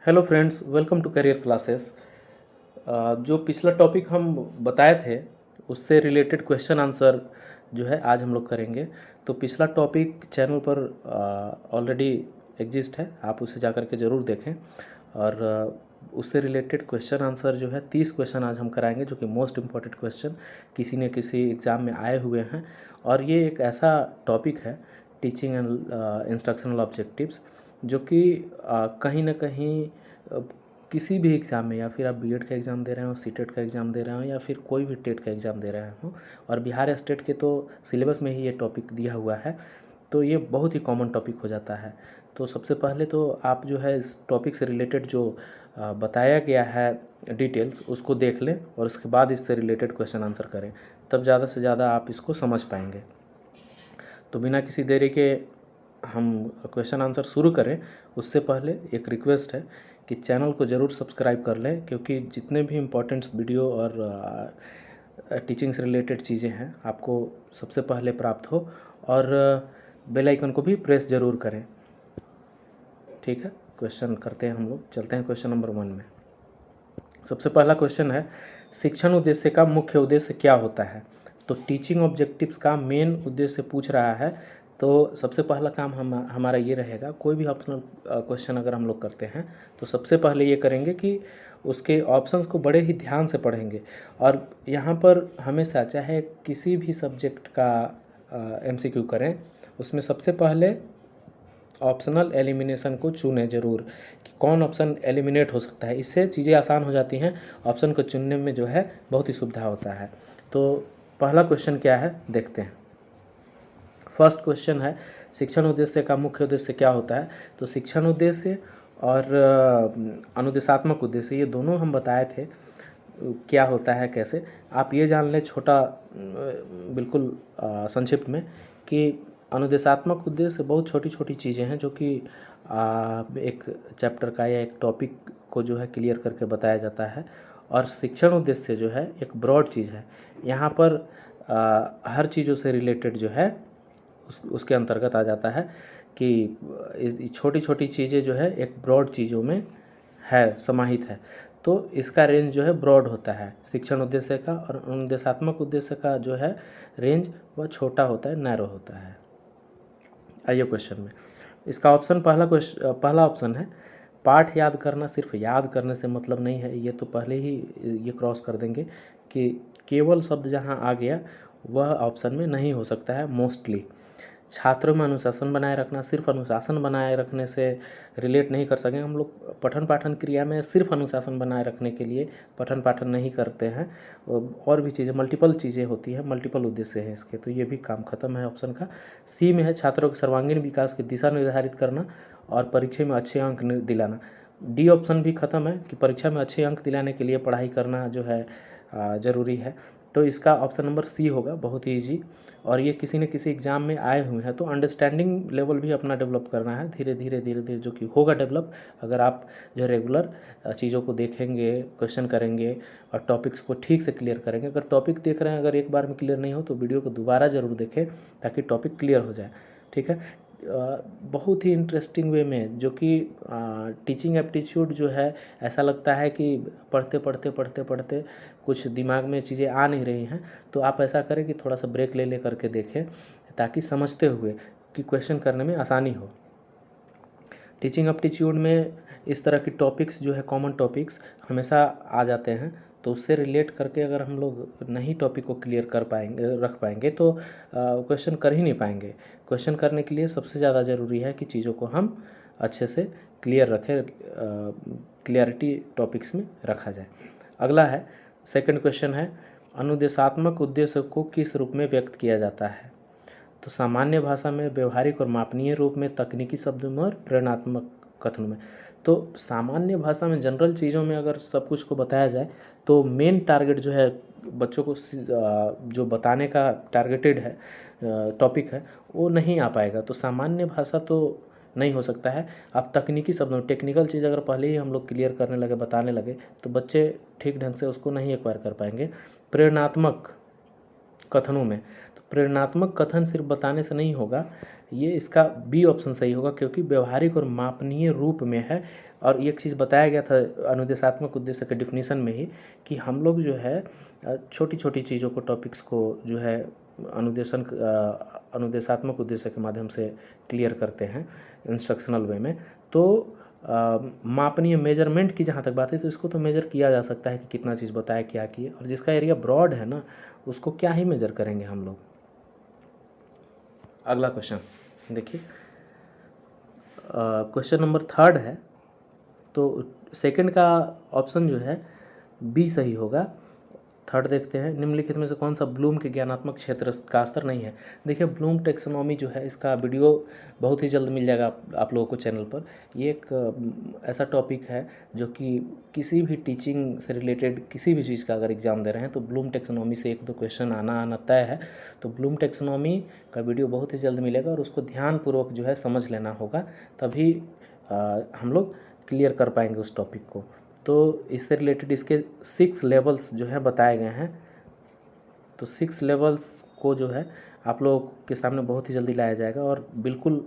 Hello friends, welcome to career classes. जो पिछला topic हम बताए थे उससे रिलेटेड क्वेश्चन आंसर जो है आज हम लोग करेंगे। तो पिछला टॉपिक चैनल पर ऑलरेडी एग्जिस्ट है, आप उसे जा कर के ज़रूर देखें। और उससे रिलेटेड क्वेश्चन आंसर जो है 30 क्वेश्चन आज हम कराएंगे, जो कि मोस्ट इम्पॉर्टेंट क्वेश्चन किसी न किसी एग्ज़ाम में आए हुए हैं। और ये एक ऐसा टॉपिक है, टीचिंग एंड इंस्ट्रक्शनल ऑब्जेक्टिव्स, जो कि कहीं ना कहीं किसी भी एग्ज़ाम में, या फिर आप बीएड का एग्ज़ाम दे रहे हो, सीटेट का एग्ज़ाम दे रहे हो, या फिर कोई भी टेट का एग्ज़ाम दे रहे हो, और बिहार स्टेट के तो सिलेबस में ही ये टॉपिक दिया हुआ है, तो ये बहुत ही कॉमन टॉपिक हो जाता है। तो सबसे पहले तो आप जो है इस टॉपिक से रिलेटेड जो बताया गया है डिटेल्स, उसको देख लें और उसके बाद इससे रिलेटेड क्वेश्चन आंसर करें, तब ज़्यादा से ज़्यादा आप इसको समझ पाएंगे। तो बिना किसी देरी के हम क्वेश्चन आंसर शुरू करें उससे पहले एक रिक्वेस्ट है कि चैनल को ज़रूर सब्सक्राइब कर लें, क्योंकि जितने भी इम्पोर्टेंट्स वीडियो और टीचिंग से रिलेटेड चीज़ें हैं आपको सबसे पहले प्राप्त हो, और बेल आइकन को भी प्रेस ज़रूर करें। ठीक है, क्वेश्चन करते हैं हम लोग, चलते हैं क्वेश्चन नंबर 1 में। सबसे पहला क्वेश्चन है, शिक्षण उद्देश्य का मुख्य उद्देश्य क्या होता है? तो टीचिंग ऑब्जेक्टिव्स का मेन उद्देश्य पूछ रहा है। तो सबसे पहला काम हमारा ये रहेगा, कोई भी ऑप्शनल क्वेश्चन अगर हम लोग करते हैं तो सबसे पहले ये करेंगे कि उसके ऑप्शंस को बड़े ही ध्यान से पढ़ेंगे। और यहाँ पर हमेशा, चाहे किसी भी सब्जेक्ट का एमसीक्यू करें, उसमें सबसे पहले ऑप्शनल एलिमिनेशन को चुनें ज़रूर, कि कौन ऑप्शन एलिमिनेट हो सकता है। इससे चीज़ें आसान हो जाती हैं, ऑप्शन को चुनने में जो है बहुत ही सुविधा होता है। तो पहला क्वेश्चन क्या है देखते हैं। फर्स्ट क्वेश्चन है, शिक्षण उद्देश्य का मुख्य उद्देश्य क्या होता है? तो शिक्षण उद्देश्य और अनुदेशात्मक उद्देश्य, ये दोनों हम बताए थे क्या होता है, कैसे। आप ये जान लें छोटा बिल्कुल संक्षिप्त में, कि अनुदेशात्मक उद्देश्य बहुत छोटी छोटी चीज़ें हैं जो कि एक चैप्टर का या एक टॉपिक को जो है क्लियर करके बताया जाता है। और शिक्षण उद्देश्य जो है एक ब्रॉड चीज़ है, यहाँ पर हर चीज़ों से रिलेटेड जो है उसके अंतर्गत आ जाता है, कि छोटी छोटी चीज़ें जो है एक ब्रॉड चीज़ों में है, समाहित है। तो इसका रेंज जो है ब्रॉड होता है शिक्षण उद्देश्य का, और अनुदेशात्मक उद्देश्य का जो है रेंज वह छोटा होता है, नैरो होता है। आइए क्वेश्चन में, इसका ऑप्शन पहला ऑप्शन है, पाठ याद करना सिर्फ याद करने से मतलब नहीं है। ये तो पहले ही ये क्रॉस कर देंगे कि केवल शब्द जहाँ आ गया वह ऑप्शन में नहीं हो सकता है मोस्टली। छात्रों में अनुशासन बनाए रखना, सिर्फ अनुशासन बनाए रखने से रिलेट नहीं कर सकेंगे हम लोग। पठन पाठन क्रिया में सिर्फ अनुशासन बनाए रखने के लिए पठन पाठन नहीं करते हैं, और भी चीज़ें, मल्टीपल चीज़ें होती हैं, मल्टीपल उद्देश्य है इसके, तो ये भी काम खत्म है ऑप्शन का। सी में है, छात्रों के सर्वांगीण विकास की दिशा निर्धारित करना और परीक्षा में अच्छे अंक दिलाना। डी ऑप्शन भी खत्म है, कि परीक्षा में अच्छे अंक दिलाने के लिए पढ़ाई करना जो है ज़रूरी है। तो इसका ऑप्शन नंबर सी होगा, बहुत ही ईजी। और ये किसी न किसी एग्ज़ाम में आए हुए हैं, तो अंडरस्टैंडिंग लेवल भी अपना डेवलप करना है धीरे धीरे धीरे धीरे, जो कि होगा डेवलप अगर आप जो है रेगुलर चीज़ों को देखेंगे, क्वेश्चन करेंगे और टॉपिक्स को ठीक से क्लियर करेंगे। अगर टॉपिक देख रहे हैं, अगर एक बार में क्लियर नहीं हो तो वीडियो को दोबारा ज़रूर देखें, ताकि टॉपिक क्लियर हो जाए। ठीक है, बहुत ही इंटरेस्टिंग वे में, जो कि टीचिंग एप्टीट्यूड जो है, ऐसा लगता है कि पढ़ते पढ़ते पढ़ते पढ़ते कुछ दिमाग में चीज़ें आ नहीं रही हैं, तो आप ऐसा करें कि थोड़ा सा ब्रेक ले करके देखें, ताकि समझते हुए कि क्वेश्चन करने में आसानी हो। टीचिंग एप्टीट्यूड में इस तरह की टॉपिक्स जो है, कॉमन टॉपिक्स हमेशा आ जाते हैं, तो उससे रिलेट करके अगर हम लोग नहीं टॉपिक को क्लियर कर पाएंगे, रख पाएंगे, तो क्वेश्चन कर ही नहीं पाएंगे। क्वेश्चन करने के लिए सबसे ज़्यादा ज़रूरी है कि चीज़ों को हम अच्छे से क्लियर रखें, क्लियरिटी टॉपिक्स में रखा जाए। अगला है, सेकंड क्वेश्चन है, अनुदेशात्मक उद्देश्य को किस रूप में व्यक्त किया जाता है? तो सामान्य भाषा में, व्यवहारिक और मापनीय रूप में, तकनीकी शब्दों में और प्रेरणात्मक कथनों में। तो सामान्य भाषा में, जनरल चीज़ों में अगर सब कुछ को बताया जाए, तो मेन टारगेट जो है बच्चों को जो बताने का टारगेटेड है टॉपिक है, वो नहीं आ पाएगा। तो सामान्य भाषा तो नहीं हो सकता है। आप तकनीकी शब्दों, टेक्निकल चीज़ अगर पहले ही हम लोग क्लियर करने लगे, बताने लगे, तो बच्चे ठीक ढंग से उसको नहीं एक्वायर कर पाएंगे। प्रेरणात्मक कथनों में, तो प्रेरणात्मक कथन सिर्फ बताने से नहीं होगा, ये इसका बी ऑप्शन सही होगा, क्योंकि व्यवहारिक और मापनीय रूप में है। और एक चीज़ बताया गया था अनुदेशात्मक उद्देश्य के डिफिनीशन में ही कि हम लोग जो है छोटी छोटी चीज़ों को, टॉपिक्स को जो है अनुदेशात्मक उद्देश्य के माध्यम से क्लियर करते हैं इंस्ट्रक्शनल वे में। तो मापनीय मेजरमेंट की जहाँ तक बात है तो इसको तो मेजर किया जा सकता है कि कितना चीज़ बताया, क्या किए, और जिसका एरिया ब्रॉड है ना उसको क्या ही मेजर करेंगे हम लोग। अगला क्वेश्चन देखिए, क्वेश्चन नंबर 3 है। तो सेकंड का ऑप्शन जो है बी सही होगा। थर्ड देखते हैं, निम्नलिखित में से कौन सा ब्लूम के ज्ञानात्मक क्षेत्र का स्तर नहीं है। देखिए ब्लूम टेक्सोनॉमी जो है इसका वीडियो बहुत ही जल्द मिल जाएगा आप लोगों को चैनल पर। ये एक ऐसा टॉपिक है जो कि किसी भी टीचिंग से रिलेटेड किसी भी चीज़ का अगर एग्ज़ाम दे रहे हैं तो ब्लूम टेक्सोनॉमी से 1-2 क्वेश्चन आना तय है। तो ब्लूम टेक्सोनॉमी का वीडियो बहुत ही जल्द मिलेगा और उसको ध्यानपूर्वक जो है समझ लेना होगा, तभी हम लोग क्लियर कर पाएंगे उस टॉपिक को। तो इससे रिलेटेड इसके 6 लेवल्स जो हैं बताए गए हैं। तो 6 लेवल्स को जो है आप लोगों के सामने बहुत ही जल्दी लाया जाएगा, और बिल्कुल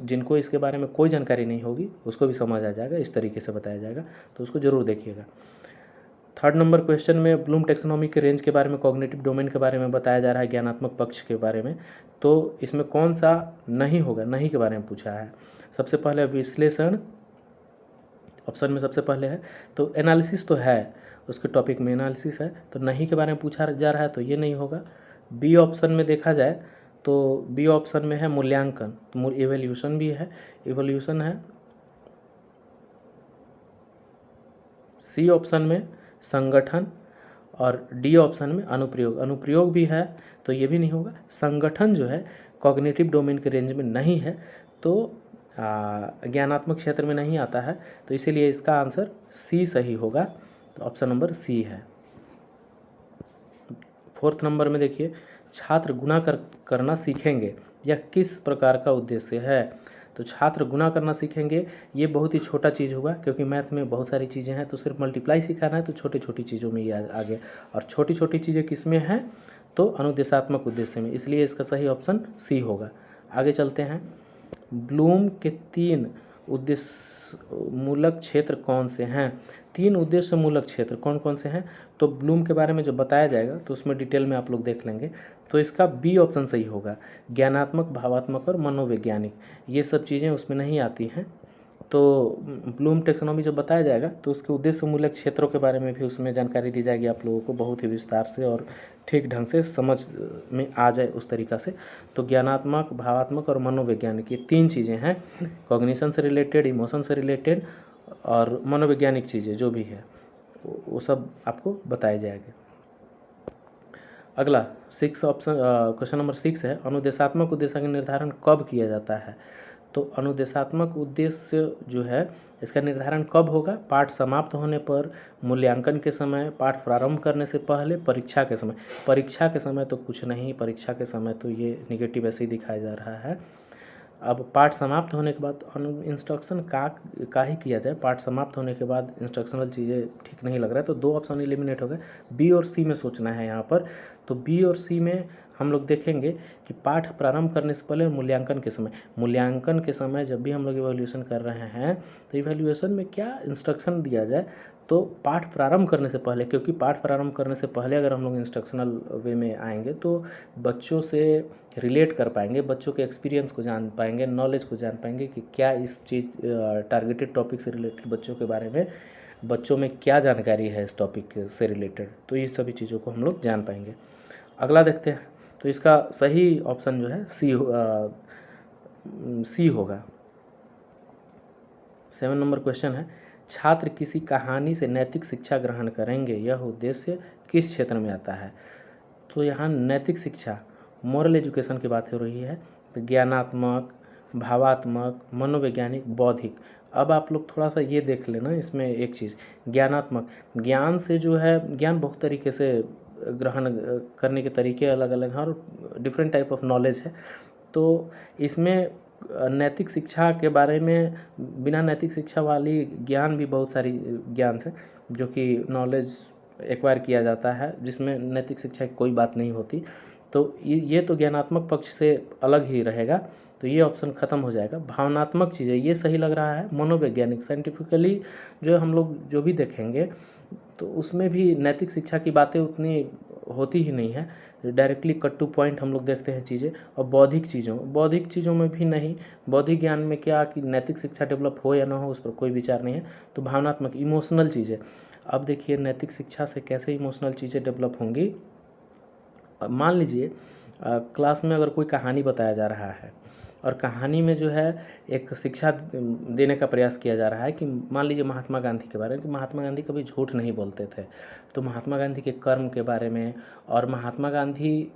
जिनको इसके बारे में कोई जानकारी नहीं होगी उसको भी समझ आ जाएगा, इस तरीके से बताया जाएगा, तो उसको ज़रूर देखिएगा। 3rd नंबर क्वेश्चन में ब्लूम टेक्सोनॉमी के रेंज के बारे में, कॉग्निटिव डोमेन के बारे में बताया जा रहा है, ज्ञानात्मक पक्ष के बारे में। तो इसमें कौन सा नहीं होगा, नहीं के बारे में पूछा है। सबसे पहले विश्लेषण ऑप्शन में सबसे पहले है, तो एनालिसिस तो है, उसके टॉपिक में एनालिसिस है, तो नहीं के बारे में पूछा जा रहा है तो ये नहीं होगा। बी ऑप्शन में देखा जाए तो बी ऑप्शन में है मूल्यांकन, तो इवैल्यूएशन भी है, इवैल्यूएशन है। सी ऑप्शन में संगठन, और डी ऑप्शन में अनुप्रयोग, अनुप्रयोग भी है तो ये भी नहीं होगा। संगठन जो है कॉग्निटिव डोमेन के रेंज में नहीं है, तो ज्ञानात्मक क्षेत्र में नहीं आता है, तो इसीलिए इसका आंसर सी सही होगा। तो ऑप्शन नंबर सी है। 4th नंबर में देखिए, छात्र गुणा करना सीखेंगे, यह किस प्रकार का उद्देश्य है। तो छात्र गुणा करना सीखेंगे, ये बहुत ही छोटा चीज़ होगा, क्योंकि मैथ में बहुत सारी चीज़ें हैं, तो सिर्फ मल्टीप्लाई सिखाना है, तो छोटी छोटी चीज़ों में ये आगे, और छोटी छोटी चीज़ें किस में हैं, तो अनुदेशात्मक उद्देश्य में, इसलिए इसका सही ऑप्शन सी होगा। आगे चलते हैं, ब्लूम के 3 उद्देश्य मूलक क्षेत्र कौन से हैं। 3 उद्देश्य मूलक क्षेत्र कौन कौन से हैं, तो ब्लूम के बारे में जो बताया जाएगा तो उसमें डिटेल में आप लोग देख लेंगे। तो इसका बी ऑप्शन सही होगा, ज्ञानात्मक, भावात्मक और मनोवैज्ञानिक, ये सब चीज़ें उसमें नहीं आती हैं। तो ब्लूम टेक्सोनॉमी जब बताया जाएगा तो उसके उद्देश्य मूलक क्षेत्रों के बारे में भी उसमें जानकारी दी जाएगी आप लोगों को, बहुत ही विस्तार से और ठीक ढंग से समझ में आ जाए उस तरीक़ा से। तो ज्ञानात्मक, भावात्मक और मनोवैज्ञानिक, ये 3 चीज़ें हैं, कॉग्निशन से रिलेटेड, इमोशन से रिलेटेड और मनोवैज्ञानिक चीज़ें जो भी है वो सब आपको बताए जाएंगे। अगला 6 ऑप्शन, क्वेश्चन नंबर 6 है, अनुदेशात्मक उद्देश्य का निर्धारण कब किया जाता है। तो अनुदेशात्मक उद्देश्य जो है इसका निर्धारण कब होगा, पाठ समाप्त होने पर, मूल्यांकन के समय, पाठ प्रारंभ करने से पहले, परीक्षा के समय। परीक्षा के समय तो कुछ नहीं, परीक्षा के समय तो ये निगेटिव ऐसे ही दिखाया जा रहा है। अब पाठ समाप्त होने के बाद इंस्ट्रक्शन का ही किया जाए, पाठ समाप्त होने के बाद इंस्ट्रक्शनल चीज़ें ठीक नहीं लग रहा है, तो 2 ऑप्शन एलिमिनेट हो गए। बी और सी में सोचना है यहाँ पर। तो बी और सी में हम लोग देखेंगे कि पाठ प्रारंभ करने से पहले, मूल्यांकन के समय, मूल्यांकन के समय जब भी हम लोग इवैल्यूएशन कर रहे हैं तो इवैल्यूएशन में क्या इंस्ट्रक्शन दिया जाए, तो पाठ प्रारंभ करने से पहले, क्योंकि पाठ प्रारंभ करने से पहले अगर हम लोग इंस्ट्रक्शनल वे में आएंगे तो बच्चों से रिलेट कर पाएंगे, बच्चों के एक्सपीरियंस को जान पाएंगे, नॉलेज को जान पाएंगे कि क्या इस चीज़ टारगेटेड टॉपिक से रिलेटेड बच्चों के बारे में, बच्चों में क्या जानकारी है इस टॉपिक से रिलेटेड, तो ये सभी चीज़ों को हम लोग जान पाएंगे। अगला देखते हैं, तो इसका सही ऑप्शन जो है सी होगा। 7 नंबर क्वेश्चन है, छात्र किसी कहानी से नैतिक शिक्षा ग्रहण करेंगे, यह उद्देश्य किस क्षेत्र में आता है। तो यहाँ नैतिक शिक्षा, मोरल एजुकेशन की बात हो रही है, तो ज्ञानात्मक, भावात्मक, मनोवैज्ञानिक, बौद्धिक। अब आप लोग थोड़ा सा ये देख लेना इसमें एक चीज़, ज्ञानात्मक, ज्ञान से जो है, ज्ञान बहुत तरीके से ग्रहण करने के तरीके अलग अलग हैं और डिफरेंट टाइप ऑफ नॉलेज है। तो इसमें नैतिक शिक्षा के बारे में, बिना नैतिक शिक्षा वाली ज्ञान भी बहुत सारी ज्ञान से जो कि नॉलेज एक्वायर किया जाता है, जिसमें नैतिक शिक्षा की कोई बात नहीं होती। तो ये तो ज्ञानात्मक पक्ष से अलग ही रहेगा, तो ये ऑप्शन ख़त्म हो जाएगा। भावनात्मक चीज़ें ये सही लग रहा है। मनोवैज्ञानिक साइंटिफिकली जो हम लोग जो भी देखेंगे तो उसमें भी नैतिक शिक्षा की बातें उतनी होती ही नहीं है, डायरेक्टली कट टू पॉइंट हम लोग देखते हैं चीज़ें। और बौद्धिक चीज़ों में भी नहीं, बौद्धिक ज्ञान में क्या कि नैतिक शिक्षा डेवलप हो या ना हो उस पर कोई विचार नहीं है। तो भावनात्मक इमोशनल चीज़ें, अब देखिए नैतिक शिक्षा से कैसे इमोशनल चीज़ें डेवलप होंगी। मान लीजिए क्लास में अगर कोई कहानी बताया जा रहा है और कहानी में जो है एक शिक्षा देने का प्रयास किया जा रहा है कि मान लीजिए महात्मा गांधी के बारे में, कि महात्मा गांधी कभी झूठ नहीं बोलते थे, तो महात्मा गांधी के कर्म के बारे में और महात्मा गांधी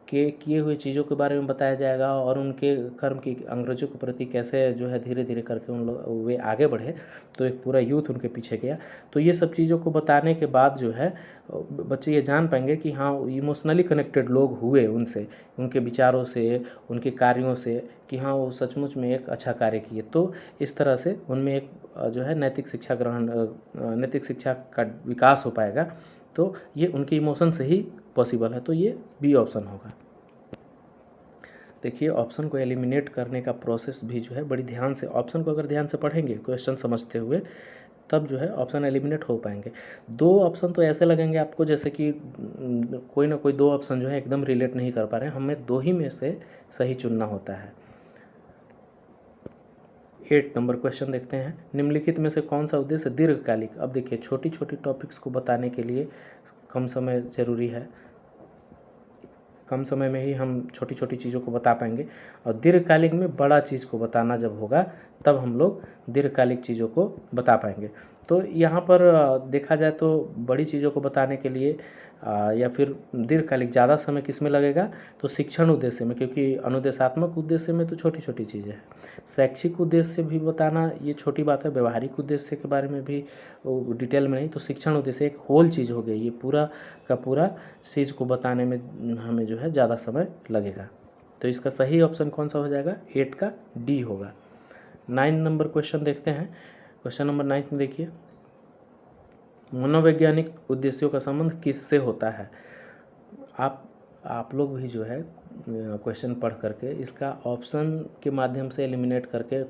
के किए हुए चीज़ों के बारे में बताया जाएगा और उनके कर्म की अंग्रेज़ों के प्रति कैसे जो है धीरे धीरे करके उन लोग वे आगे बढ़े, तो एक पूरा यूथ उनके पीछे गया। तो ये सब चीज़ों को बताने के बाद जो है बच्चे ये जान पाएंगे कि हाँ इमोशनली कनेक्टेड लोग हुए उनसे, उनके विचारों से, उनके कार्यों से, कि हाँ वो सचमुच में एक अच्छा कार्य किए। तो इस तरह से उनमें एक जो है नैतिक शिक्षा का विकास हो पाएगा। तो ये उनके इमोशन से ही पॉसिबल है, तो ये बी ऑप्शन होगा। देखिए ऑप्शन को एलिमिनेट करने का प्रोसेस भी जो है बड़ी ध्यान से, ऑप्शन को अगर ध्यान से पढ़ेंगे क्वेश्चन समझते हुए, तब जो है ऑप्शन एलिमिनेट हो पाएंगे। दो ऑप्शन तो ऐसे लगेंगे आपको जैसे कि कोई ना कोई दो ऑप्शन जो है एकदम रिलेट नहीं कर पा रहे हैं, हमें दो ही में से सही चुनना होता है। 8 नंबर क्वेश्चन देखते हैं। निम्नलिखित में से कौन सा उद्देश्य दीर्घकालिक, अब देखिए छोटी छोटी टॉपिक्स को बताने के लिए कम समय ज़रूरी है, कम समय में ही हम छोटी छोटी चीज़ों को बता पाएंगे, और दीर्घकालिक में बड़ा चीज़ को बताना जब होगा तब हम लोग दीर्घकालिक चीज़ों को बता पाएंगे। तो यहाँ पर देखा जाए तो बड़ी चीज़ों को बताने के लिए या फिर दीर्घकालिक ज़्यादा समय किस में लगेगा, तो शिक्षण उद्देश्य में, क्योंकि अनुदेशात्मक उद्देश्य में तो छोटी छोटी चीज़ें हैं। शैक्षिक उद्देश्य भी बताना ये छोटी बात है, व्यवहारिक उद्देश्य के बारे में भी डिटेल में नहीं। तो शिक्षण उद्देश्य एक होल चीज़ हो गई, ये पूरा का पूरा चीज़ को बताने में हमें जो है ज़्यादा समय लगेगा। तो इसका सही ऑप्शन कौन सा हो जाएगा, 8 का डी होगा। 9 नंबर क्वेश्चन देखते हैं। क्वेश्चन नंबर 9 में देखिए, मनोवैज्ञानिक उद्देश्यों का संबंध किससे होता है। आप लोग भी जो है क्वेश्चन पढ़ करके इसका ऑप्शन के माध्यम से एलिमिनेट करके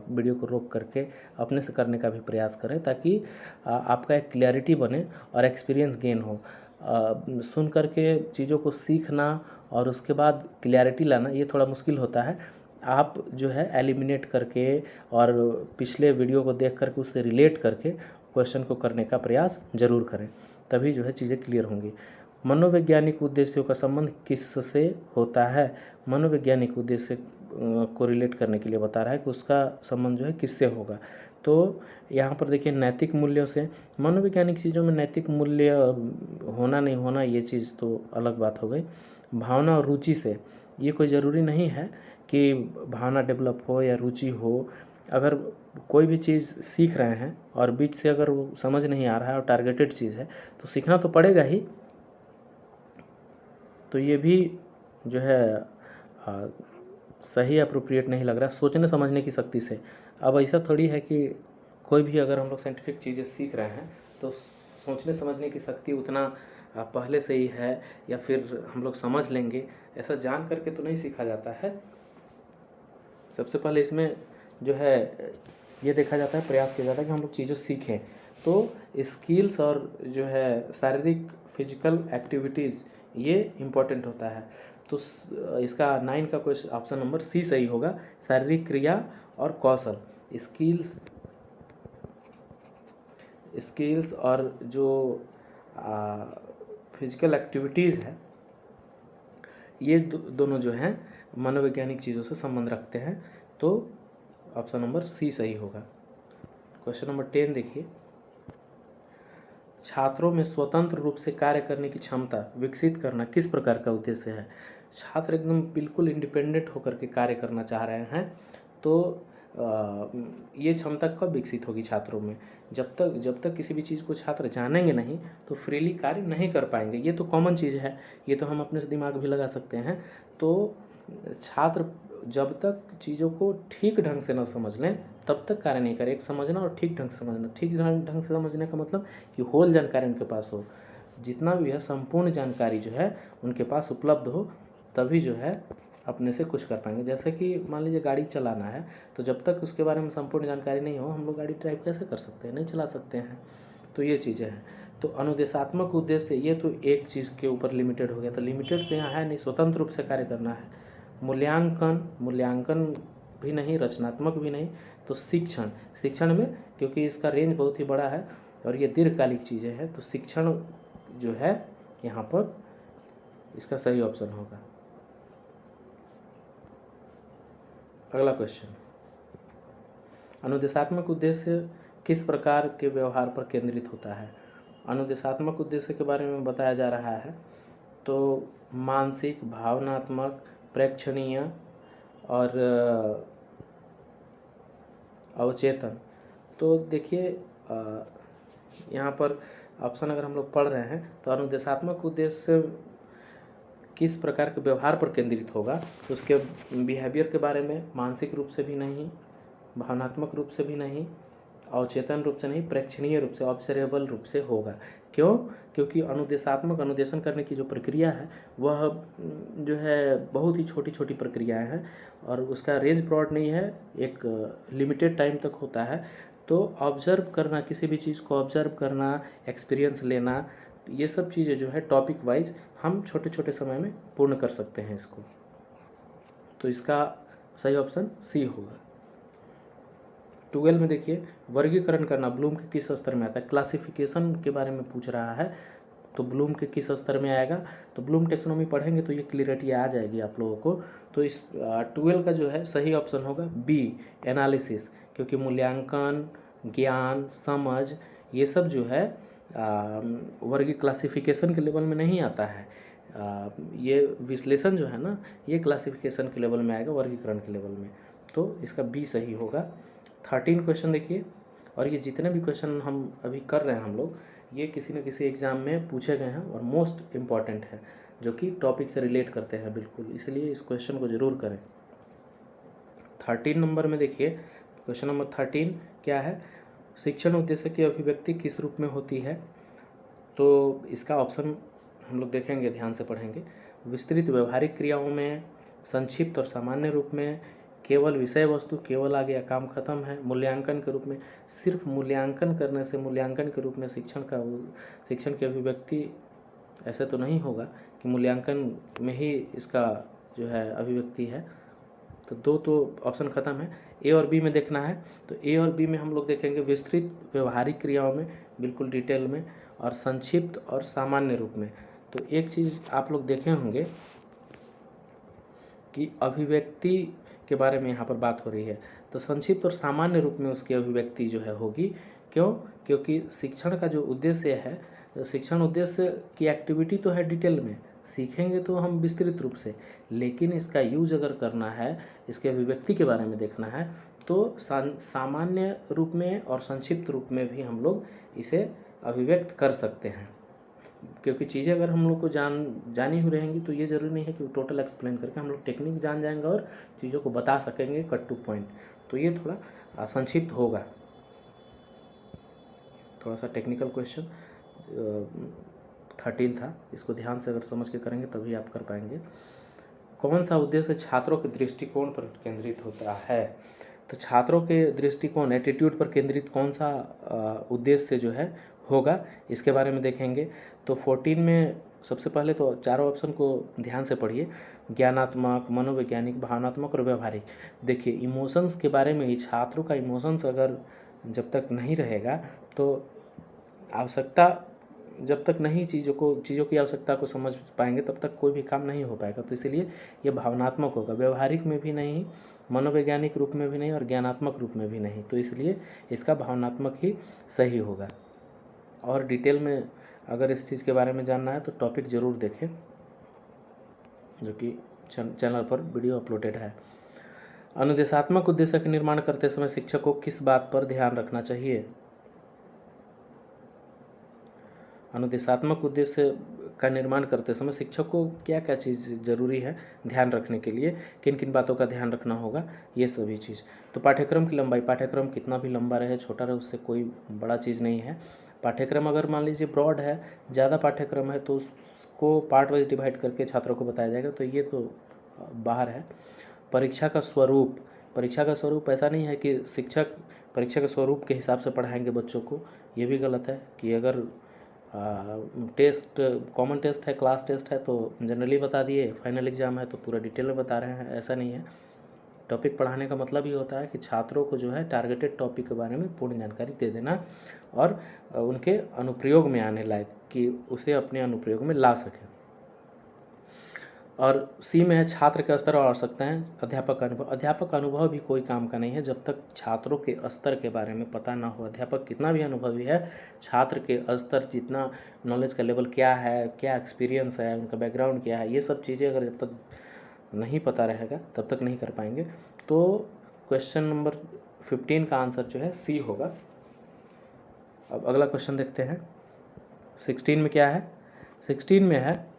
वीडियो को रोक करके अपने से करने का भी प्रयास करें, ताकि आपका एक क्लैरिटी बने और एक्सपीरियंस गेन हो। सुन करके चीज़ों को सीखना और उसके बाद क्लैरिटी लाना ये थोड़ा मुश्किल होता है। आप जो है एलिमिनेट करके और पिछले वीडियो को देख करके उससे रिलेट करके क्वेश्चन को करने का प्रयास ज़रूर करें, तभी जो है चीज़ें क्लियर होंगी। मनोवैज्ञानिक उद्देश्यों का संबंध किससे होता है, मनोवैज्ञानिक उद्देश्य को रिलेट करने के लिए बता रहा है कि उसका संबंध जो है किससे होगा। तो यहाँ पर देखिए नैतिक मूल्यों से, मनोवैज्ञानिक चीज़ों में नैतिक मूल्य होना नहीं होना ये चीज़ तो अलग बात हो गई। भावना और रुचि से, ये कोई ज़रूरी नहीं है कि भावना डेवलप हो या रुचि हो। अगर कोई भी चीज़ सीख रहे हैं और बीच से अगर वो समझ नहीं आ रहा है और टारगेटेड चीज़ है तो सीखना तो पड़ेगा ही। तो ये भी जो है सही अप्रोप्रिएट नहीं लग रहा, सोचने समझने की शक्ति से। अब ऐसा थोड़ी है कि कोई भी अगर हम लोग साइंटिफिक चीज़ें सीख रहे हैं तो सोचने समझने की शक्ति उतना पहले से ही है या फिर हम लोग समझ लेंगे, ऐसा जान करके तो नहीं सीखा जाता है। सबसे पहले इसमें जो है ये देखा जाता है, प्रयास किया जाता है कि हम लोग चीज़ें सीखें। तो स्किल्स और जो है शारीरिक फिजिकल एक्टिविटीज़ ये इम्पोर्टेंट होता है। तो इसका 9 का क्वेश्चन ऑप्शन नंबर सी सही होगा, शारीरिक क्रिया और कौशल। स्किल्स और जो फिजिकल एक्टिविटीज़ है ये दोनों जो हैं मनोवैज्ञानिक चीज़ों से संबंध रखते हैं। तो ऑप्शन नंबर सी सही होगा। क्वेश्चन नंबर 10 देखिए, छात्रों में स्वतंत्र रूप से कार्य करने की क्षमता विकसित करना किस प्रकार का उद्देश्य है। छात्र एकदम बिल्कुल इंडिपेंडेंट होकर के कार्य करना चाह रहे हैं, तो ये क्षमता कब विकसित होगी छात्रों में, जब तक किसी भी चीज़ को छात्र जानेंगे नहीं तो फ्रीली कार्य नहीं कर पाएंगे। ये तो कॉमन चीज़ है, ये तो हम अपने से दिमाग भी लगा सकते हैं। तो छात्र जब तक चीज़ों को ठीक ढंग से न समझ लें तब तक कार्य नहीं करें। एक समझना और ठीक ढंग से समझना, ठीक ढंग से समझने का मतलब कि होल जानकारी उनके पास हो, जितना भी है संपूर्ण जानकारी जो है उनके पास उपलब्ध हो, तभी जो है अपने से कुछ कर पाएंगे। जैसे कि मान लीजिए गाड़ी चलाना है, तो जब तक उसके बारे में संपूर्ण जानकारी नहीं हो, हम लोग गाड़ी ड्राइव कैसे कर सकते हैं, नहीं चला सकते हैं। तो ये चीज़ें हैं। तो अनुदेशात्मक उद्देश्य ये तो एक चीज़ के ऊपर लिमिटेड हो गया। तो लिमिटेड तो यहाँ है नहीं, स्वतंत्र रूप से कार्य करना है। मूल्यांकन भी नहीं, रचनात्मक भी नहीं। तो शिक्षण में, क्योंकि इसका रेंज बहुत ही बड़ा है और ये दीर्घकालिक चीज़ें हैं, तो शिक्षण जो है यहाँ पर इसका सही ऑप्शन होगा। अगला क्वेश्चन, अनुदेशात्मक उद्देश्य किस प्रकार के व्यवहार पर केंद्रित होता है। अनुदेशात्मक उद्देश्य के बारे में बताया जा रहा है, तो मानसिक, भावनात्मक, प्रेक्षणीय और अवचेतन। तो देखिए यहाँ पर ऑप्शन अगर हम लोग पढ़ रहे हैं, तो अनुदेशात्मक उद्देश्य किस प्रकार के व्यवहार पर केंद्रित होगा, तो उसके बिहेवियर के बारे में मानसिक रूप से भी नहीं, भावनात्मक रूप से भी नहीं, अवचेतन रूप से नहीं, प्रेक्षणीय रूप से, ऑब्जर्वेबल रूप से होगा। क्यों? क्योंकि अनुदेशन करने की जो प्रक्रिया है वह जो है बहुत ही छोटी छोटी प्रक्रियाएं हैं और उसका रेंज ब्रॉड नहीं है, एक लिमिटेड टाइम तक होता है। तो ऑब्जर्व करना, किसी भी चीज़ को ऑब्जर्व करना, एक्सपीरियंस लेना, ये सब चीज़ें जो है टॉपिक वाइज हम छोटे छोटे समय में पूर्ण कर सकते हैं इसको। तो इसका सही ऑप्शन सी होगा। 12 में देखिए, वर्गीकरण करना ब्लूम के किस स्तर में आता है। क्लासिफिकेशन के बारे में पूछ रहा है, तो ब्लूम के किस स्तर में आएगा। तो ब्लूम टेक्सोनॉमी पढ़ेंगे तो ये क्लियरिटी आ जाएगी आप लोगों को। तो इस 12 का जो है सही ऑप्शन होगा बी, एनालिसिस, क्योंकि मूल्यांकन, ज्ञान, समझ, ये सब जो है वर्गीय क्लासिफिकेशन के लेवल में नहीं आता है। ये विश्लेषण जो है ना, ये क्लासिफिकेशन के लेवल में आएगा, वर्गीकरण के लेवल में। तो इसका बी सही होगा। 13 क्वेश्चन देखिए, और ये जितने भी क्वेश्चन हम अभी कर रहे हैं हम लोग, ये किसी न किसी एग्ज़ाम में पूछे गए हैं और मोस्ट इम्पॉर्टेंट है, जो कि टॉपिक से रिलेट करते हैं बिल्कुल, इसलिए इस क्वेश्चन को ज़रूर करें। 13 नंबर में देखिए, क्वेश्चन नंबर 13 क्या है, शिक्षण उद्देश्य की अभिव्यक्ति किस रूप में होती है। तो इसका ऑप्शन हम लोग देखेंगे, ध्यान से पढ़ेंगे। विस्तृत व्यवहारिक क्रियाओं में, संक्षिप्त और सामान्य रूप में, केवल विषय वस्तु, केवल आ गया काम खत्म है, मूल्यांकन के रूप में। सिर्फ मूल्यांकन करने से मूल्यांकन के रूप में शिक्षण की अभिव्यक्ति ऐसे तो नहीं होगा कि मूल्यांकन में ही इसका जो है अभिव्यक्ति है। तो दो तो ऑप्शन खत्म है। ए और बी में देखना है, तो ए और बी में हम लोग देखेंगे विस्तृत व्यवहारिक क्रियाओं में, बिल्कुल डिटेल में, और संक्षिप्त और सामान्य रूप में। तो एक चीज़ आप लोग देखे होंगे कि अभिव्यक्ति के बारे में यहाँ पर बात हो रही है, तो संक्षिप्त और सामान्य रूप में उसकी अभिव्यक्ति जो है होगी। क्यों? क्योंकि शिक्षण का जो उद्देश्य है, शिक्षण उद्देश्य की एक्टिविटी तो है डिटेल में, सीखेंगे तो हम विस्तृत रूप से, लेकिन इसका यूज अगर करना है, इसके अभिव्यक्ति के बारे में देखना है, तो सामान्य रूप में और संक्षिप्त रूप में भी हम लोग इसे अभिव्यक्त कर सकते हैं। क्योंकि चीज़ें अगर हम लोग को जानी हुई रहेंगी, तो ये ज़रूरी नहीं है कि टोटल एक्सप्लेन करके हम लोग टेक्निक जान जाएंगे और चीज़ों को बता सकेंगे कट टू पॉइंट। तो ये थोड़ा संक्षिप्त होगा, थोड़ा सा टेक्निकल क्वेश्चन 13 था, इसको ध्यान से अगर समझ के करेंगे तभी आप कर पाएंगे। कौन सा उद्देश्य छात्रों के दृष्टिकोण पर केंद्रित होता है। तो छात्रों के दृष्टिकोण, एटीट्यूड पर केंद्रित कौन सा उद्देश्य जो है होगा, इसके बारे में देखेंगे। तो 14 में सबसे पहले तो चारों ऑप्शन को ध्यान से पढ़िए, ज्ञानात्मक, मनोवैज्ञानिक, भावनात्मक और व्यवहारिक। देखिए इमोशंस के बारे में ही, छात्रों का इमोशंस अगर जब तक नहीं रहेगा, तो आवश्यकता जब तक नहीं चीज़ों की आवश्यकता को समझ पाएंगे, तब तक कोई भी काम नहीं हो पाएगा। तो इसलिए ये भावनात्मक होगा, व्यवहारिक में भी नहीं, मनोवैज्ञानिक रूप में भी नहीं और ज्ञानात्मक रूप में भी नहीं। तो इसलिए इसका भावनात्मक ही सही होगा। और डिटेल में अगर इस चीज़ के बारे में जानना है तो टॉपिक ज़रूर देखें, जो कि चैनल पर वीडियो अपलोडेड है। अनुदेशात्मक उद्देश्य का निर्माण करते समय शिक्षक को किस बात पर ध्यान रखना चाहिए। अनुदेशात्मक उद्देश्य का निर्माण करते समय शिक्षक को क्या क्या चीज़ ज़रूरी है ध्यान रखने के लिए, किन किन बातों का ध्यान रखना होगा, ये सभी चीज़। तो पाठ्यक्रम की लंबाई, पाठ्यक्रम कितना भी लंबा रहे, छोटा रहे, उससे कोई बड़ा चीज़ नहीं है। पाठ्यक्रम अगर मान लीजिए ब्रॉड है, ज़्यादा पाठ्यक्रम है, तो उसको पार्ट वाइज डिवाइड करके छात्रों को बताया जाएगा, तो ये तो बाहर है। परीक्षा का स्वरूप, परीक्षा का स्वरूप ऐसा नहीं है कि शिक्षक परीक्षा के स्वरूप के हिसाब से पढ़ाएंगे बच्चों को, ये भी गलत है कि अगर टेस्ट कॉमन टेस्ट है, क्लास टेस्ट है तो जनरली बता दिए, फाइनल एग्ज़ाम है तो पूरा डिटेल में बता रहे हैं, ऐसा नहीं है। टॉपिक पढ़ाने का मतलब ये होता है कि छात्रों को जो है टारगेटेड टॉपिक के बारे में पूर्ण जानकारी दे देना और उनके अनुप्रयोग में आने लायक, कि उसे अपने अनुप्रयोग में ला सकें। और सी में है छात्र के स्तर और आवश्यकताएं, अध्यापक का अनुभव। अध्यापक का अनुभव भी कोई काम का नहीं है जब तक छात्रों के स्तर के बारे में पता ना हो। अध्यापक कितना भी अनुभवी है, छात्र के स्तर, जितना नॉलेज का लेवल क्या है, क्या एक्सपीरियंस है, उनका बैकग्राउंड क्या है, ये सब चीज़ें अगर जब तक नहीं पता रहेगा तब तक नहीं कर पाएंगे। तो क्वेश्चन नंबर 15 का आंसर जो है सी होगा। अब अगला क्वेश्चन देखते हैं। 16 में क्या है? 16 में है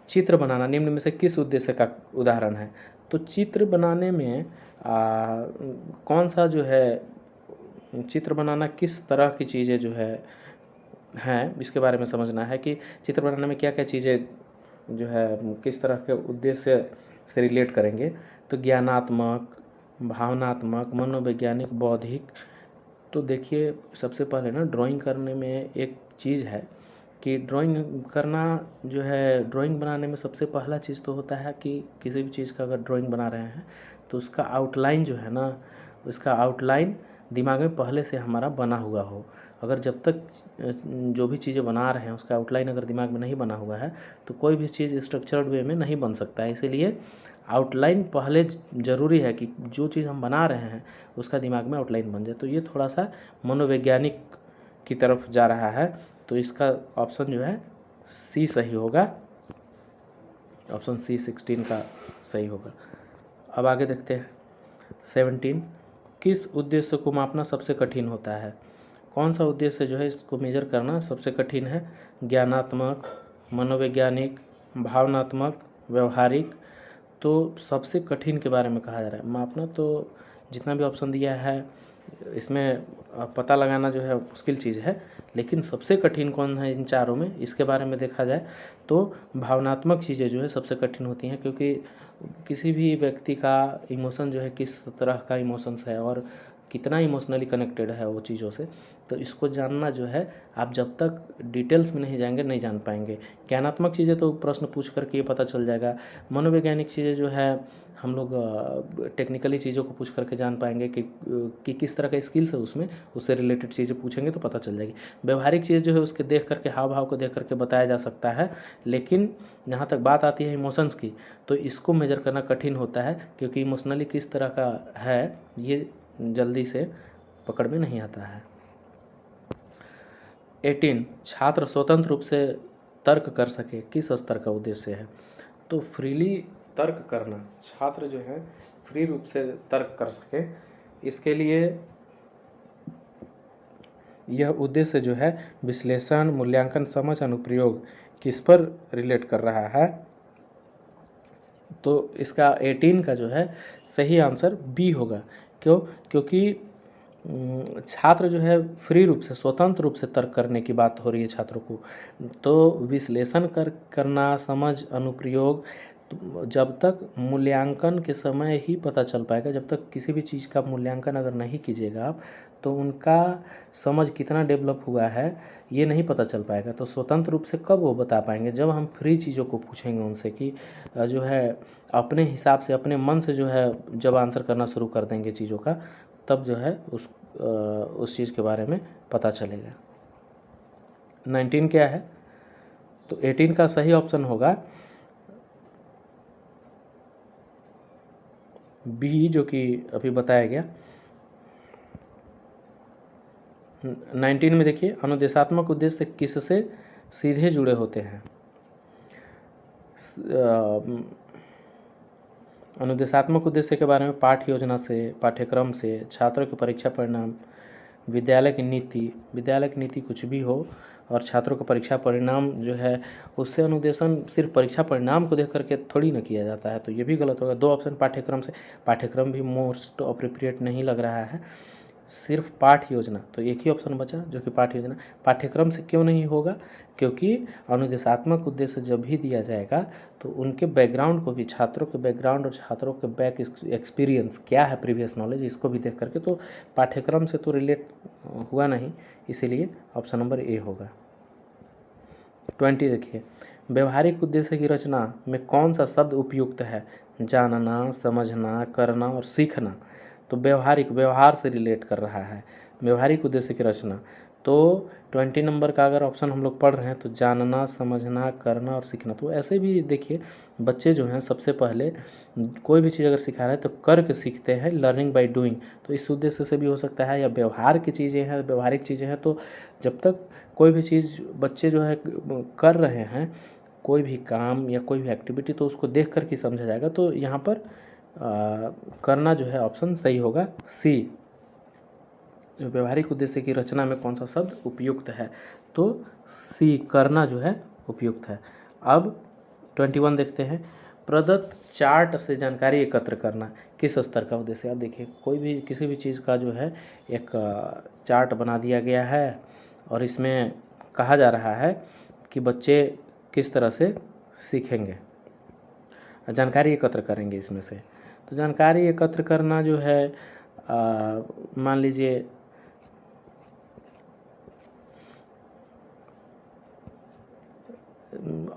चित्र बनाना निम्न में से किस उद्देश्य का उदाहरण है। तो चित्र बनाने में कौन सा जो है, चित्र बनाना किस तरह की चीज़ें जो है हैं, इसके बारे में समझना है कि चित्र बनाने में क्या क्या चीज़ें जो है किस तरह के उद्देश्य से रिलेट करेंगे। तो ज्ञानात्मक, भावनात्मक, मनोवैज्ञानिक, बौद्धिक। तो देखिए सबसे पहले ना ड्राइंग करने में एक चीज़ है कि ड्राइंग करना जो है, ड्राइंग बनाने में सबसे पहला चीज़ तो होता है कि किसी भी चीज़ का अगर ड्राइंग बना रहे हैं तो उसका आउटलाइन जो है ना, उसका आउटलाइन दिमाग में पहले से हमारा बना हुआ हो। अगर जब तक जो भी चीज़ें बना रहे हैं उसका आउटलाइन अगर दिमाग में नहीं बना हुआ है तो कोई भी चीज़ स्ट्रक्चर्ड वे में नहीं बन सकता है। इसीलिए आउटलाइन पहले ज़रूरी है कि जो चीज़ हम बना रहे हैं उसका दिमाग में आउटलाइन बन जाए। तो ये थोड़ा सा मनोवैज्ञानिक की तरफ जा रहा है, तो इसका ऑप्शन जो है सी सही होगा। ऑप्शन सी 16 का सही होगा। अब आगे देखते हैं 17। किस उद्देश्य को मापना सबसे कठिन होता है? कौन सा उद्देश्य जो है इसको मेजर करना सबसे कठिन है? ज्ञानात्मक, मनोवैज्ञानिक, भावनात्मक, व्यवहारिक। तो सबसे कठिन के बारे में कहा जा रहा है मापना। तो जितना भी ऑप्शन दिया है इसमें पता लगाना जो है मुश्किल चीज़ है, लेकिन सबसे कठिन कौन है इन चारों में, इसके बारे में देखा जाए तो भावनात्मक चीज़ें जो है सबसे कठिन होती हैं, क्योंकि किसी भी व्यक्ति का इमोशन जो है किस तरह का इमोशंस है और कितना इमोशनली कनेक्टेड है वो चीज़ों से, तो इसको जानना जो है आप जब तक डिटेल्स में नहीं जाएंगे नहीं जान पाएंगे। ज्ञानात्मक चीज़ें तो प्रश्न पूछ करके ये पता चल जाएगा। मनोवैज्ञानिक चीज़ें जो है हम लोग टेक्निकली चीज़ों को पूछ करके जान पाएंगे कि किस तरह का स्किल्स है उसमें, उससे रिलेटेड चीज़ें पूछेंगे तो पता चल जाएगी। व्यवहारिक चीज़ जो है उसके देख करके, हाव भाव को देख करके बताया जा सकता है, लेकिन जहाँ तक बात आती है इमोशंस की तो इसको मेजर करना कठिन होता है, क्योंकि इमोशनली किस तरह का है ये जल्दी से पकड़ में नहीं आता है। 18 छात्र स्वतंत्र रूप से तर्क कर सके किस स्तर का उद्देश्य है? तो फ्रीली तर्क करना, छात्र जो है फ्री रूप से तर्क कर सके, इसके लिए यह उद्देश्य जो है विश्लेषण, मूल्यांकन, समझ, अनुप्रयोग किस पर रिलेट कर रहा है? तो इसका 18 का जो है सही आंसर बी होगा। क्यों? क्योंकि छात्र जो है फ्री रूप से, स्वतंत्र रूप से तर्क करने की बात हो रही है छात्रों को, तो विश्लेषण करना, समझ, अनुप्रयोग जब तक मूल्यांकन के समय ही पता चल पाएगा। जब तक किसी भी चीज़ का मूल्यांकन अगर नहीं कीजिएगा आप तो उनका समझ कितना डेवलप हुआ है ये नहीं पता चल पाएगा। तो स्वतंत्र रूप से कब वो बता पाएंगे? जब हम फ्री चीज़ों को पूछेंगे उनसे कि जो है अपने हिसाब से, अपने मन से जो है जब आंसर करना शुरू कर देंगे चीज़ों का, तब जो है उस चीज़ के बारे में पता चलेगा। 19 क्या है? तो 18 का सही ऑप्शन होगा बी, जो कि अभी बताया गया। 19 में देखिए अनुदेशात्मक उद्देश्य किससे सीधे जुड़े होते हैं? अनुदेशात्मक उद्देश्य के बारे में पाठ्य योजना से, पाठ्यक्रम से, छात्रों के परीक्षा परिणाम, विद्यालय की नीति कुछ भी हो और छात्रों का परीक्षा परिणाम जो है उससे अनुदेशन सिर्फ परीक्षा परिणाम को देख करके थोड़ी ना किया जाता है, तो ये भी गलत होगा। 2 ऑप्शन पाठ्यक्रम से, पाठ्यक्रम भी मोस्ट अप्रोप्रिएट नहीं लग रहा है, सिर्फ पाठ योजना, तो एक ही ऑप्शन बचा जो कि पाठ योजना। पाठ्यक्रम से क्यों नहीं होगा? क्योंकि अनुदेशात्मक उद्देश्य जब भी दिया जाएगा तो उनके बैकग्राउंड को भी, छात्रों के बैकग्राउंड और छात्रों के बैक एक्सपीरियंस क्या है, प्रीवियस नॉलेज, इसको भी देख करके, तो पाठ्यक्रम से तो रिलेट हुआ नहीं, इसीलिए ऑप्शन नंबर ए होगा। 20 देखिए, व्यवहारिक उद्देश्य की रचना में कौन सा शब्द उपयुक्त है? जानना, समझना, करना और सीखना। तो व्यवहारिक, व्यवहार से रिलेट कर रहा है। व्यवहारिक उद्देश्य की रचना, तो 20 नंबर का अगर ऑप्शन हम लोग पढ़ रहे हैं तो जानना, समझना, करना और सीखना। तो ऐसे भी देखिए, बच्चे जो हैं सबसे पहले कोई भी चीज़ अगर सिखा रहे हैं तो कर के सीखते हैं, लर्निंग बाय डूइंग। तो इस उद्देश्य से भी हो सकता है, या व्यवहार की चीज़ें हैं, व्यवहारिक चीज़ें हैं, तो जब तक कोई भी चीज़ बच्चे जो है कर रहे हैं, कोई भी काम या कोई भी एक्टिविटी, तो उसको देख कर के समझा जाएगा। तो यहाँ पर करना जो है ऑप्शन सही होगा, सी। व्यवहारिक उद्देश्य की रचना में कौन सा शब्द उपयुक्त है? तो सी, करना जो है उपयुक्त है। अब 21 देखते हैं, प्रदत्त चार्ट से जानकारी एकत्र करना किस स्तर का उद्देश्य? अब देखिए, कोई भी किसी भी चीज़ का जो है एक चार्ट बना दिया गया है और इसमें कहा जा रहा है कि बच्चे किस तरह से सीखेंगे, जानकारी एकत्र करेंगे इसमें से। तो जानकारी एकत्र करना जो है, मान लीजिए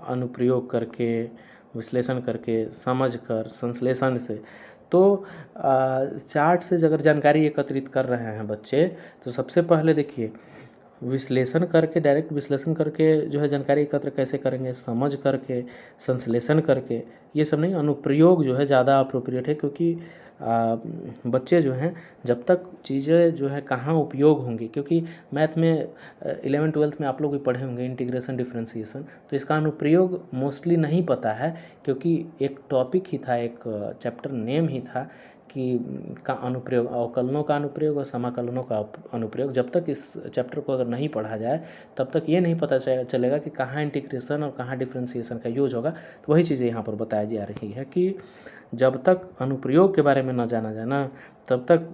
अनुप्रयोग करके, विश्लेषण करके, समझकर, संश्लेषण से। तो चार्ट से अगर जानकारी एकत्रित कर रहे हैं बच्चे, तो सबसे पहले देखिए, विश्लेषण करके, डायरेक्ट विश्लेषण करके जो है जानकारी एकत्र कैसे करेंगे? समझ करके, संश्लेषण करके, ये सब नहीं। अनुप्रयोग जो है ज़्यादा अप्रोप्रिएट है, क्योंकि बच्चे जो हैं जब तक चीज़ें जो है कहाँ उपयोग होंगी, क्योंकि मैथ में 11th-12th में आप लोग भी पढ़े होंगे इंटीग्रेशन, डिफरेंशिएशन, तो इसका अनुप्रयोग मोस्टली नहीं पता है, क्योंकि एक टॉपिक ही था, एक चैप्टर नेम ही था कि का अनुप्रयोग, अवकलनों का अनुप्रयोग और समाकलनों का अनुप्रयोग। जब तक इस चैप्टर को अगर नहीं पढ़ा जाए तब तक ये नहीं पता चलेगा कि कहाँ इंटीग्रेशन और कहाँ डिफरेंशिएशन का यूज होगा। तो वही चीज़ें यहाँ पर बताई जा रही है कि जब तक अनुप्रयोग के बारे में न जाना जाए ना, तब तक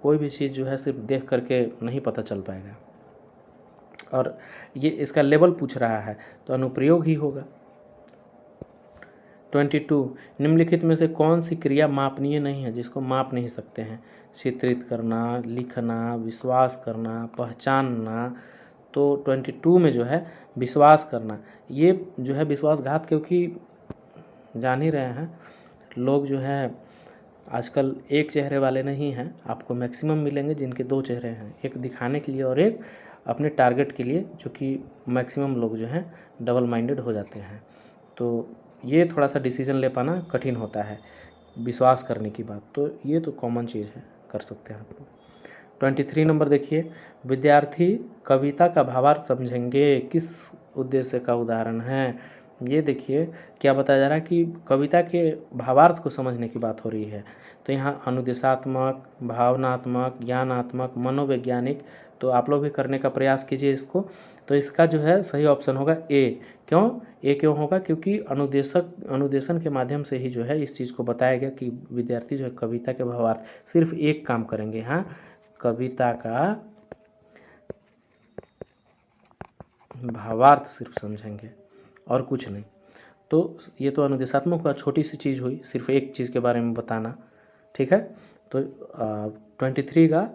कोई भी चीज़ जो है सिर्फ देख करके नहीं पता चल पाएगा। और ये इसका लेवल पूछ रहा है तो अनुप्रयोग ही होगा। 22, निम्नलिखित में से कौन सी क्रिया मापनीय नहीं है, जिसको माप नहीं सकते हैं? चित्रित करना, लिखना, विश्वास करना, पहचानना। तो 22 में जो है विश्वास करना, ये जो है विश्वासघात, क्योंकि जान ही रहे हैं लोग जो है आजकल एक चेहरे वाले नहीं हैं, आपको मैक्सिमम मिलेंगे जिनके दो चेहरे हैं, एक दिखाने के लिए और एक अपने टारगेट के लिए, जो कि मैक्सिमम लोग जो हैं डबल माइंडेड हो जाते हैं। तो ये थोड़ा सा डिसीजन ले पाना कठिन होता है, विश्वास करने की बात, तो ये तो कॉमन चीज़ है, कर सकते हैं आप लोग। 23 नंबर देखिए, विद्यार्थी कविता का भावार्थ समझेंगे किस उद्देश्य का उदाहरण है? ये देखिए क्या बताया जा रहा है कि कविता के भावार्थ को समझने की बात हो रही है। तो यहाँ अनुदेशात्मक, भावनात्मक, ज्ञानात्मक, मनोवैज्ञानिक, तो आप लोग भी करने का प्रयास कीजिए इसको। तो इसका जो है सही ऑप्शन होगा ए। क्यों ए क्यों होगा? क्योंकि अनुदेशन के माध्यम से ही जो है इस चीज़ को बताया गया कि विद्यार्थी जो है कविता के भावार्थ सिर्फ एक काम करेंगे, हाँ, कविता का भावार्थ सिर्फ समझेंगे और कुछ नहीं। तो ये तो अनुदेशात्मक का छोटी सी चीज़ हुई, सिर्फ एक चीज़ के बारे में बताना, ठीक है। तो 23 का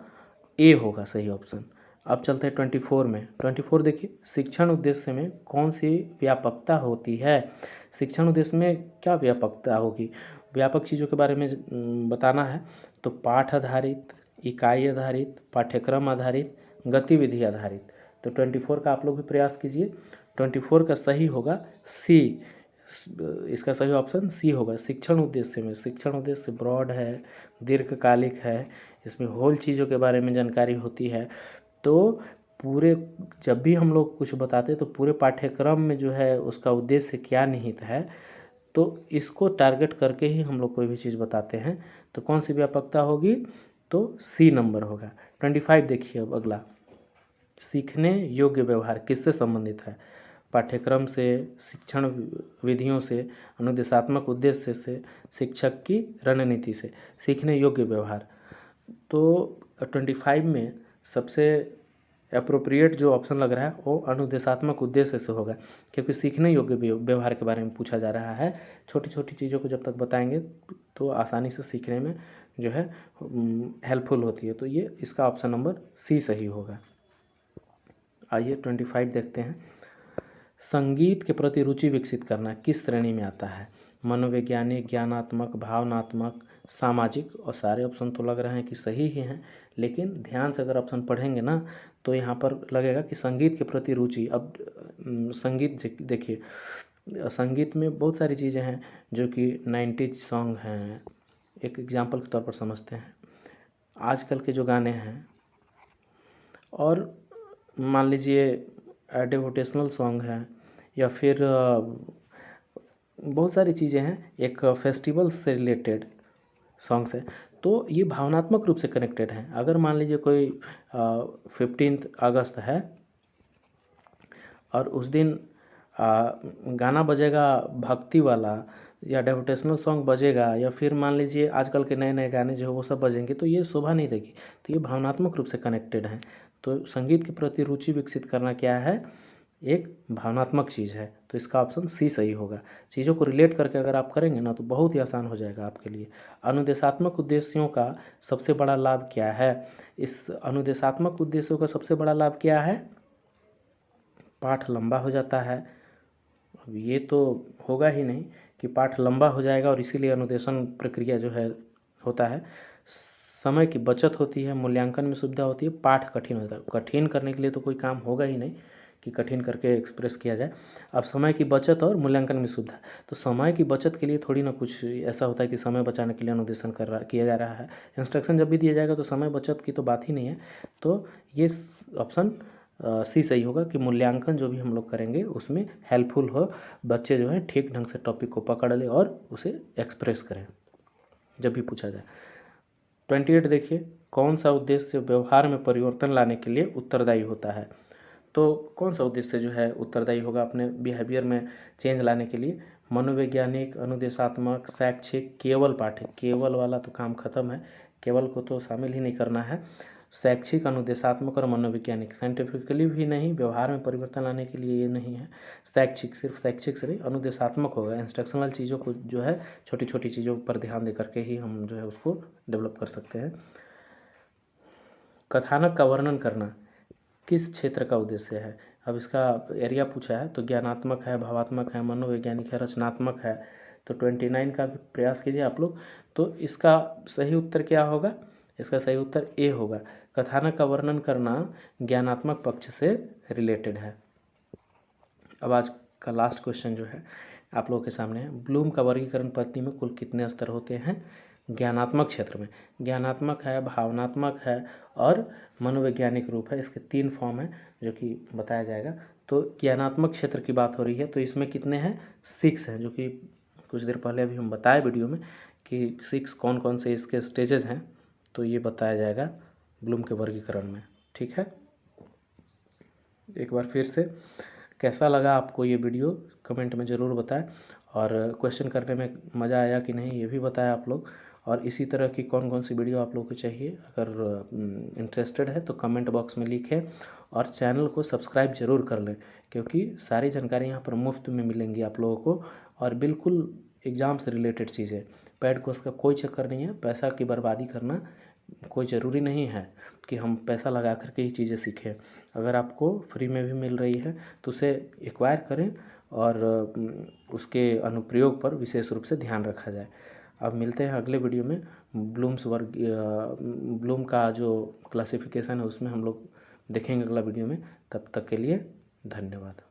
ए होगा सही ऑप्शन। अब चलते हैं 24 में। 24 देखिए, शिक्षण उद्देश्य में कौन सी व्यापकता होती है? शिक्षण उद्देश्य में क्या व्यापकता होगी? व्यापक चीज़ों के बारे में बताना है। तो पाठ आधारित, इकाई आधारित, पाठ्यक्रम आधारित, गतिविधि आधारित। तो 24 का आप लोग भी प्रयास कीजिए। 24 का सही होगा सी, इसका सही ऑप्शन सी होगा। शिक्षण उद्देश्य में, शिक्षण उद्देश्य ब्रॉड है, दीर्घकालिक है, इसमें होल चीज़ों के बारे में जानकारी होती है। तो पूरे, जब भी हम लोग कुछ बताते हैं तो पूरे पाठ्यक्रम में जो है उसका उद्देश्य क्या निहित है, तो इसको टारगेट करके ही हम लोग कोई भी चीज़ बताते हैं। तो कौन सी व्यापकता होगी? तो सी नंबर होगा। 25 देखिए अब अगला, सीखने योग्य व्यवहार किससे संबंधित है? पाठ्यक्रम से, शिक्षण विधियों से, अनुदेशात्मक उद्देश्य से, शिक्षक की रणनीति से। सीखने योग्य व्यवहार, तो 25 में सबसे अप्रोप्रिएट जो ऑप्शन लग रहा है वो अनुदेशात्मक उद्देश्य से होगा, क्योंकि सीखने योग्य व्यवहार के बारे में पूछा जा रहा है। छोटी छोटी चीज़ों को जब तक बताएंगे तो आसानी से सीखने में जो है हेल्पफुल होती है। तो ये इसका ऑप्शन नंबर सी सही होगा। आइए 25 देखते हैं। संगीत के प्रति रुचि विकसित करना किस श्रेणी में आता है? मनोवैज्ञानिक, ज्ञानात्मक, भावनात्मक, सामाजिक। और सारे ऑप्शन तो लग रहे हैं कि सही ही हैं, लेकिन ध्यान से अगर ऑप्शन पढ़ेंगे ना तो यहाँ पर लगेगा कि संगीत के प्रति रुचि। अब संगीत देखिए, संगीत में बहुत सारी चीज़ें हैं जो कि 90s सॉन्ग हैं, एक एग्जाम्पल के तौर पर समझते हैं। आजकल के जो गाने हैं, और मान लीजिए डिवोटेशनल सॉन्ग हैं, या फिर बहुत सारी चीज़ें हैं, एक फेस्टिवल से रिलेटेड सॉन्ग्स हैं, तो ये भावनात्मक रूप से कनेक्टेड हैं। अगर मान लीजिए कोई 15 अगस्त है और उस दिन गाना बजेगा भक्ति वाला, या डिवोटेशनल सॉन्ग बजेगा, या फिर मान लीजिए आजकल के नए नए गाने जो है वो सब बजेंगे, तो ये शोभा नहीं देगी। तो ये भावनात्मक रूप से कनेक्टेड हैं। तो संगीत के प्रति रुचि विकसित करना क्या है? एक भावनात्मक चीज़ है। तो इसका ऑप्शन सी सही होगा। चीज़ों को रिलेट करके अगर आप करेंगे ना तो बहुत ही आसान हो जाएगा आपके लिए। अनुदेशात्मक उद्देश्यों का सबसे बड़ा लाभ क्या है? इस अनुदेशात्मक उद्देश्यों का सबसे बड़ा लाभ क्या है? पाठ लंबा हो जाता है। अब ये तो होगा ही नहीं कि पाठ लंबा हो जाएगा और इसीलिए अनुदेशन प्रक्रिया जो है होता है। समय की बचत होती है, मूल्यांकन में सुविधा होती है, पाठ कठिन होता है। कठिन करने के लिए तो कोई काम होगा ही नहीं कि कठिन करके एक्सप्रेस किया जाए। अब समय की बचत और मूल्यांकन में सुविधा, तो समय की बचत के लिए थोड़ी ना कुछ ऐसा होता है कि समय बचाने के लिए अनुदेशन किया जा रहा है। इंस्ट्रक्शन जब भी दिया जाएगा तो समय बचत की तो बात ही नहीं है। तो ये ऑप्शन सी सही होगा कि मूल्यांकन जो भी हम लोग करेंगे उसमें हेल्पफुल हो, बच्चे जो है ठीक ढंग से टॉपिक को पकड़ ले और उसे एक्सप्रेस करें जब भी पूछा जाए। 28 देखिए, कौन सा उद्देश्य व्यवहार में परिवर्तन लाने के लिए उत्तरदायी होता है? तो कौन सा उद्देश्य जो है उत्तरदायी होगा अपने बिहेवियर में चेंज लाने के लिए? मनोवैज्ञानिक, अनुदेशात्मक, शैक्षिक, केवल पाठिक। केवल वाला तो काम खत्म है, केवल को तो शामिल ही नहीं करना है। शैक्षिक, अनुदेशात्मक और मनोवैज्ञानिक, साइंटिफिकली भी नहीं, व्यवहार में परिवर्तन लाने के लिए ये नहीं है। शैक्षिक, सिर्फ शैक्षिक से नहीं, अनुदेशात्मक होगा। इंस्ट्रक्शनल चीज़ों को जो है छोटी छोटी चीज़ों पर ध्यान दे करके ही हम जो है उसको डेवलप कर सकते हैं। कथानक का वर्णन करना किस क्षेत्र का उद्देश्य है? अब इसका एरिया पूछा है तो ज्ञानात्मक है, भावात्मक है, मनोवैज्ञानिक है, रचनात्मक है। तो 29 का भी प्रयास कीजिए आप लोग। तो इसका सही उत्तर क्या होगा? इसका सही उत्तर ए होगा। कथानक का वर्णन करना ज्ञानात्मक पक्ष से रिलेटेड है। अब आज का लास्ट क्वेश्चन जो है आप लोगों के सामने है। ब्लूम का वर्गीकरण पद्धति में कुल कितने स्तर होते हैं? ज्ञानात्मक क्षेत्र में ज्ञानात्मक है, भावनात्मक है और मनोवैज्ञानिक रूप है। इसके 3 फॉर्म हैं जो कि बताया जाएगा। तो ज्ञानात्मक क्षेत्र की बात हो रही है तो इसमें कितने हैं? 6 हैं, जो कि कुछ देर पहले अभी हम बताए वीडियो में कि 6 कौन कौन से इसके स्टेजेस हैं। तो ये बताया जाएगा ब्लूम के वर्गीकरण में। ठीक है, एक बार फिर से कैसा लगा आपको ये वीडियो कमेंट में ज़रूर बताएं, और क्वेश्चन करने में मज़ा आया कि नहीं ये भी बताएं आप लोग। और इसी तरह की कौन कौन सी वीडियो आप लोगों को चाहिए, अगर इंटरेस्टेड है तो कमेंट बॉक्स में लिखें, और चैनल को सब्सक्राइब ज़रूर कर लें, क्योंकि सारी जानकारी यहाँ पर मुफ्त में मिलेंगी आप लोगों को, और बिल्कुल एग्ज़ाम से रिलेटेड चीज़ें। पेड कोर्स का कोई चक्कर नहीं है, पैसा की बर्बादी करना कोई ज़रूरी नहीं है कि हम पैसा लगा कर के ही चीज़ें सीखें। अगर आपको फ्री में भी मिल रही है तो उसे एक्वायर करें और उसके अनुप्रयोग पर विशेष रूप से ध्यान रखा जाए। अब मिलते हैं अगले वीडियो में। ब्लूम का जो क्लासिफिकेशन है उसमें हम लोग देखेंगे अगला वीडियो में। तब तक के लिए धन्यवाद।